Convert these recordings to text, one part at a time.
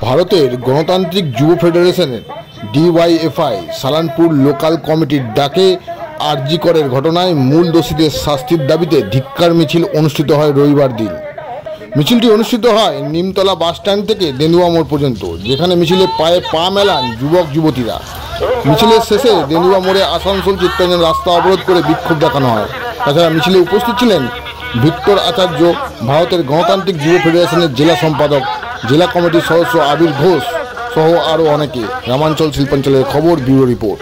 ভারতের গণতান্ত্রিক যুব ফেডারেশনের ডিওয়াইএফআই সালানপুর লোকাল কমিটির ডাকে আরজি করের ঘটনায় মূল দোষীদের শাস্তির দাবিতে ধিক্কার মিছিল অনুষ্ঠিত হয় রবিবার দিন। মিছিলটি অনুষ্ঠিত হয় নিমতলা বাস স্ট্যান্ড থেকে দেন্দুয়া মোড় পর্যন্ত, যেখানে মিছিলে পায়ে পা মেলান যুবক যুবতীরা। মিছিলের শেষে দেন্দুয়া মোড়ে আসানসোল চিত্তরঞ্জন রাস্তা অবরোধ করে বিক্ষোভ দেখানো হয়। তাছাড়া মিছিলে উপস্থিত ছিলেন ভিক্টর আচার্য, ভারতের গণতান্ত্রিক যুব ফেডারেশনের জেলা সম্পাদক, জেলা কমিটির সদস্য আবির ঘোষ সহ আরও অনেকে। গ্রামাঞ্চল শিল্পাঞ্চলের খবর, ব্যুরো রিপোর্ট।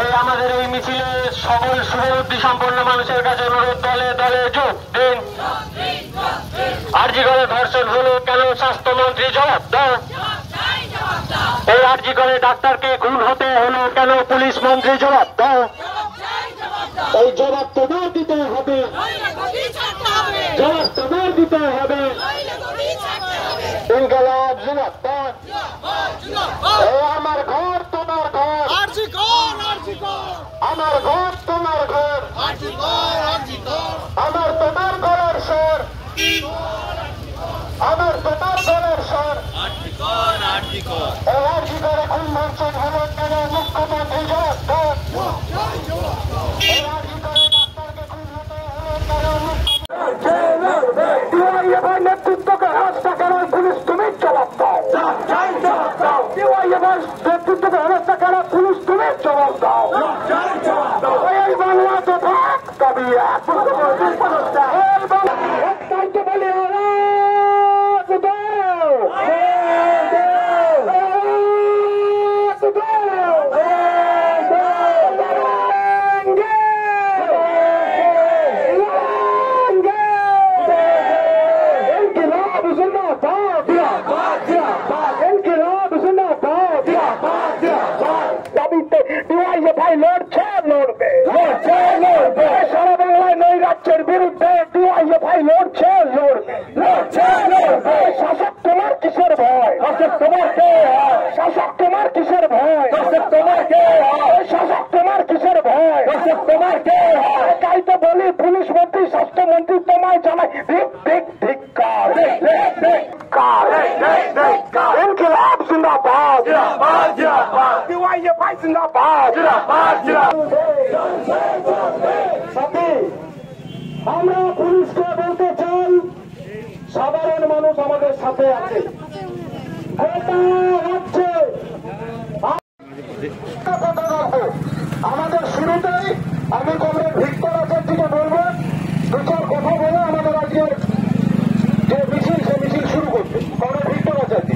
এই আমাদের এই মিছিলে সকল শুভবুদ্ধি সম্পন্ন মানুষের কাছে অনুরোধ, দলে দলে যোগ দিন। আরজি করে ধর্ষণ হলো কেন, স্বাস্থ্যমন্ত্রী জবাব দাও। এই আরজি করে ডাক্তারকে খুন হতে হলো কেন, পুলিশ মন্ত্রী জবাব দাও। এই জবাব তোমার দিতে হবে, জবাব তোমার দিতে হবে। ইনকলাব জিন্দাবাদ। আমার ঘর তোমার ঘর, আমার ঘর তোমার ঘর, আমার তোমার ঘরের স্বর, আমার তোমার ঘরের স্বর। আরজি করে খুন ধর্ষণ হলো কেন, মুখ্যমন্ত্রী জবাব দাও। এই আরজি করে ডাক্তারকে খুন হতে হলো কেন, ডিওয়াইএফআই নেতৃত্বকে হত্যা কেন, পুলিশ তুমি জবাব দাও। ডিওয়াইএফআই নেতৃত্বকে হত্যা কেন, পুলিশ তুমি জবাব দাও। এই বাংলাতে থাক তবে সারা বাংলায় নৈরাজ্যের বিরুদ্ধে ডিওয়াইএফআই লড়ছে, লড়বে। শাসক তোমার কিসের ভয়, শাসক তোমার কে, শাসক তোমার কিসের ভয়, শাসক তোমার কে, শাসক তোমার কিসের ভয়, শাসক তোমার কে। তাই তো বলি পুলিশ মন্ত্রী স্বাস্থ্যমন্ত্রী তোমায় জানাই ধিক্কার। ইনকিলাব জিন্দাবাদ, ডিওয়াইএফআই জিন্দাবাদ। আমরা পুলিশকে বলতে চাই, সাধারণ মানুষ আমাদের সাথে আছে, আমাদের শুরুতেই আমি কমরেড ভিক্টর আচার্যকে বলবো দু চার কথা বলে আমাদের আজকে যে মিছিল সে মিছিল শুরু করতে। কমরেড ভিক্টর আচার্য,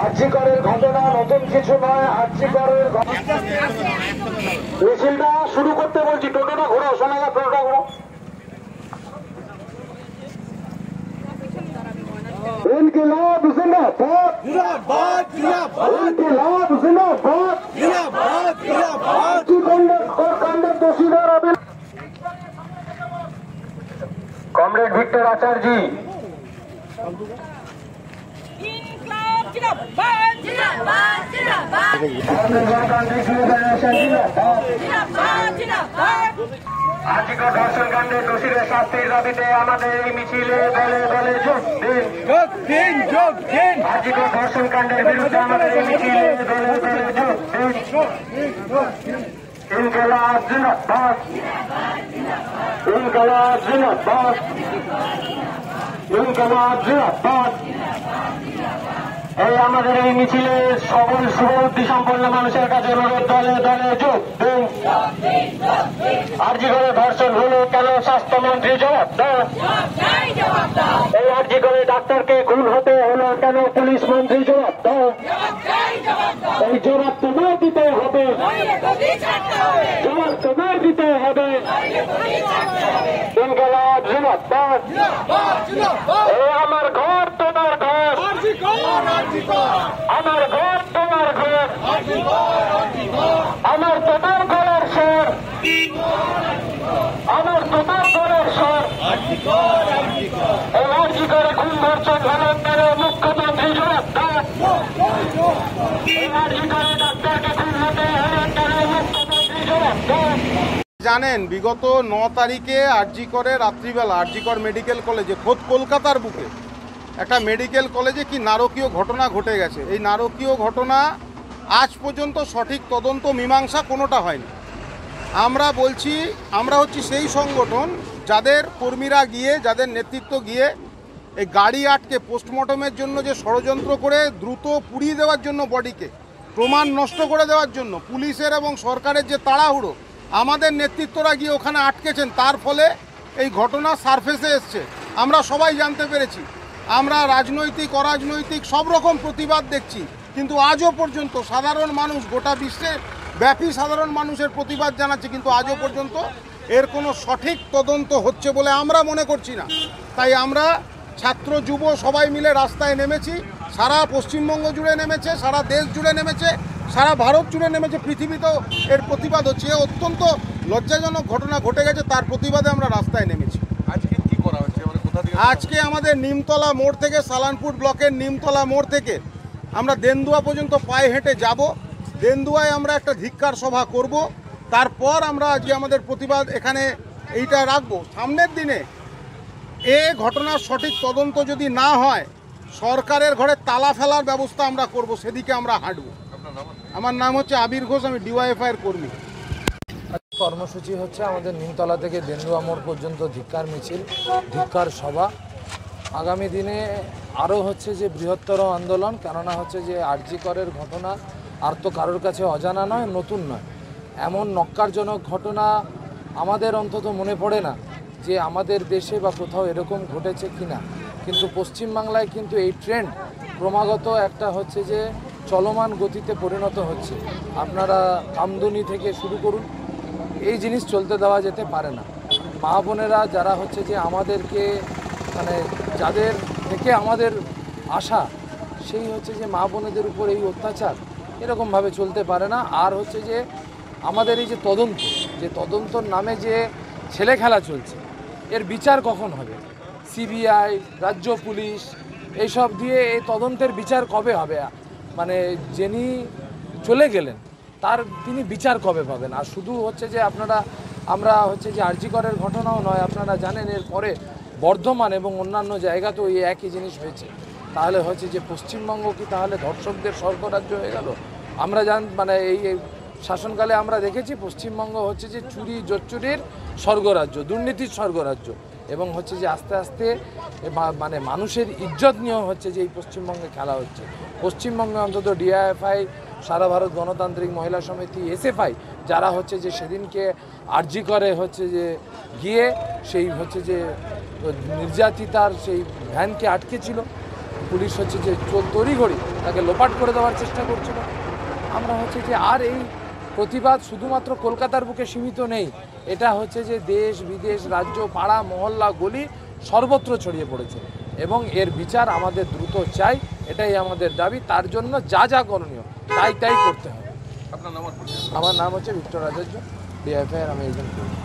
আরজি করের ঘটনা নতুন কিছু নয়। আরজি করের মিছিলটা শুরু করতে বলছি। টোটোটা ঘোরো, শোনা যায়, টোটোটা ঘোরো। ইনকিলাব জিন্দাবাদ, জিন্দাবাদ, ইনকিলাব জিন্দাবাদ, জিন্দাবাদ, কাণ্ডের দোষীদের কমরেড ভিক্টর আচার্য। আজকের ধর্ষণ কাণ্ডের দোষীদের শাস্তির দাবিতে আমাদের এই মিছিলে দলে দলে যোগ দিন। আজকের ধর্ষণ কাণ্ডের বিরুদ্ধে আমাদের এই মিছিলে দলে দলে যোগ দিন। ইনকিলাব জিন্দাবাদ, ইনকিলাব জিন্দাবাদ, ইনকিলাব জিন্দাবাদ। এই আমাদের এই মিছিলে সকল শুভবুদ্ধি সম্পন্ন মানুষের কাছে অনুরোধ, দলে দলে যোগ দিন। আরজি করে ধর্ষণ হলো কেন, স্বাস্থ্যমন্ত্রী জবাব দাও। এই আরজি করে ডাক্তারকে খুন হতে হলো কেন, পুলিশ মন্ত্রী জবাব দাও। এই জবাব তোমার দিতে হবে, জবাব তোমার দিতে হবে। ইনকিলাব জিন্দাবাদ। এই আমার ঘর তোমার ঘর, আমার ঘর তোমার ঘর, আমার তোমার ঘরের স্বর, আমার তোমার ঘরের স্বর। এই আরজি করে খুন ধর্ষণ হলো কেন, মুখ্যমন্ত্রী জবাব দাও। এই আরজি করে ডাক্তারকে খুন হতে জানেন বিগত 9 তারিখে আরজিকরে রাত্রিবেলা আরজিকর মেডিকেল কলেজে খোদ কলকাতার বুকে একটা মেডিকেল কলেজে কি নারকীয় ঘটনা ঘটে গেছে। এই নারকীয় ঘটনা আজ পর্যন্ত সঠিক তদন্ত মীমাংসা কোনোটা হয়নি। আমরা বলছি আমরা হচ্ছি সেই সংগঠন যাদের কর্মীরা গিয়ে যাদের নেতৃত্ব গিয়ে এই গাড়ি আটকে পোস্টমর্টমের জন্য যে ষড়যন্ত্র করে দ্রুত পুড়িয়ে দেওয়ার জন্য বডিকে প্রমাণ নষ্ট করে দেওয়ার জন্য পুলিশের এবং সরকারের যে তাড়াহুড়ো আমাদের নেতৃত্বরা গিয়ে ওখানে আটকেছেন, তার ফলে এই ঘটনা সারফেসে এসছে। আমরা সবাই জানতে পেরেছি। আমরা রাজনৈতিক অরাজনৈতিক সব রকম প্রতিবাদ দেখছি, কিন্তু আজও পর্যন্ত সাধারণ মানুষ গোটা বিশ্বের ব্যাপী সাধারণ মানুষের প্রতিবাদ জানাচ্ছে, কিন্তু আজও পর্যন্ত এর কোনো সঠিক তদন্ত হচ্ছে বলে আমরা মনে করছি না। তাই আমরা ছাত্র যুব সবাই মিলে রাস্তায় নেমেছি। সারা পশ্চিমবঙ্গ জুড়ে নেমেছে, সারা দেশ জুড়ে নেমেছে, সারা ভারত জুড়ে নেমেছে, পৃথিবীতেও এর প্রতিবাদ হচ্ছে। অত্যন্ত লজ্জাজনক ঘটনা ঘটে গেছে, তার প্রতিবাদে আমরা রাস্তায় নেমেছি। আজকে কি করা হচ্ছে, মানে কোথা থেকে? আজকে আমাদের নিমতলা মোড় থেকে সালানপুর ব্লকের নিমতলা মোড় থেকে আমরা দেন্দুয়া পর্যন্ত পায়ে হেঁটে যাব। দেন্দুয়ায় আমরা একটা ধিক্কার সভা করব। তারপর আমরা আজকে আমাদের প্রতিবাদ এখানে এইটা রাখবো। সামনের দিনে এ ঘটনার সঠিক তদন্ত যদি না হয় সরকারের ঘরে তালা ফেলার ব্যবস্থা আমরা করব, সেদিকে আমরা হাঁটব। আমার নাম হচ্ছে আবির ঘোষ, আমি ডিওয়াইএফআই এর কর্মী। কর্মসূচি হচ্ছে আমাদের নিমতলা থেকে দেন্দুয়া মোড় পর্যন্ত ধিক্কার মিছিল, ধিক্কার সভা। আগামী দিনে আরও হচ্ছে যে বৃহত্তর আন্দোলন, কেননা হচ্ছে যে আরজিকরের ঘটনা আর তো কারোর কাছে অজানা নয়, নতুন নয়। এমন নক্কারজনক ঘটনা আমাদের অন্তত মনে পড়ে না যে আমাদের দেশে বা কোথাও এরকম ঘটেছে কিনা, কিন্তু পশ্চিমবাংলায় কিন্তু এই ট্রেন্ড ক্রমাগত একটা হচ্ছে যে চলমান গতিতে পরিণত হচ্ছে। আপনারা আমদনি থেকে শুরু করুন, এই জিনিস চলতে দেওয়া যেতে পারে না। মা বোনেরা যারা হচ্ছে যে আমাদেরকে মানে যাদের থেকে আমাদের আশা, সেই হচ্ছে যে মা বোনেদের উপর এই অত্যাচার এরকমভাবে চলতে পারে না। আর হচ্ছে যে আমাদের এই যে তদন্তর নামে যে ছেলে খেলা চলছে, এর বিচার কখন হবে? সিবিআই, রাজ্য পুলিশ এইসব দিয়ে এই তদন্তের বিচার কবে হবে? মানে যিনি চলে গেলেন তিনি বিচার কবে পাবেন? আর শুধু হচ্ছে যে আমরা হচ্ছে যে আরজিকরের ঘটনাও নয়, আপনারা জানেন এর পরে বর্ধমান এবং অন্যান্য জায়গাতেও এই একই জিনিস হয়েছে। তাহলে হচ্ছে যে পশ্চিমবঙ্গ কি তাহলে ধর্ষকদের স্বর্গরাজ্য হয়ে গেল? আমরা মানে এই শাসনকালে আমরা দেখেছি পশ্চিমবঙ্গ হচ্ছে যে চুরি জোচ্চুরির স্বর্গরাজ্য, দুর্নীতির স্বর্গরাজ্য, এবং হচ্ছে যে আস্তে আস্তে মানে মানুষের ইজ্জত নিয়েও হচ্ছে যে এই পশ্চিমবঙ্গে খেলা হচ্ছে। পশ্চিমবঙ্গে অন্তত ডিআইএফআই, সারা ভারত গণতান্ত্রিক মহিলা সমিতি, এসএফআই যারা হচ্ছে যে সেদিনকে আরজিকরে হচ্ছে যে গিয়ে সেই হচ্ছে যে নির্যাতিতার সেই ভ্যানকে আটকেছিল, পুলিশ হচ্ছে যে তড়িঘড়ি তাকে লোপাট করে দেওয়ার চেষ্টা করছিল। আমরা হচ্ছে যে আর এই প্রতিবাদ শুধুমাত্র কলকাতার বুকে সীমিত নেই, এটা হচ্ছে যে দেশ বিদেশ, রাজ্য, পাড়া, মহল্লা, গলি সর্বত্র ছড়িয়ে পড়েছে, এবং এর বিচার আমাদের দ্রুত চাই, এটাই আমাদের দাবি। তার জন্য যা যা করণীয় তাই করতে হবে। আপনার নাম? আমার নাম হচ্ছে ভিক্টর আচার্য, ডিআইএফআই এর আমি একজন কর্মী।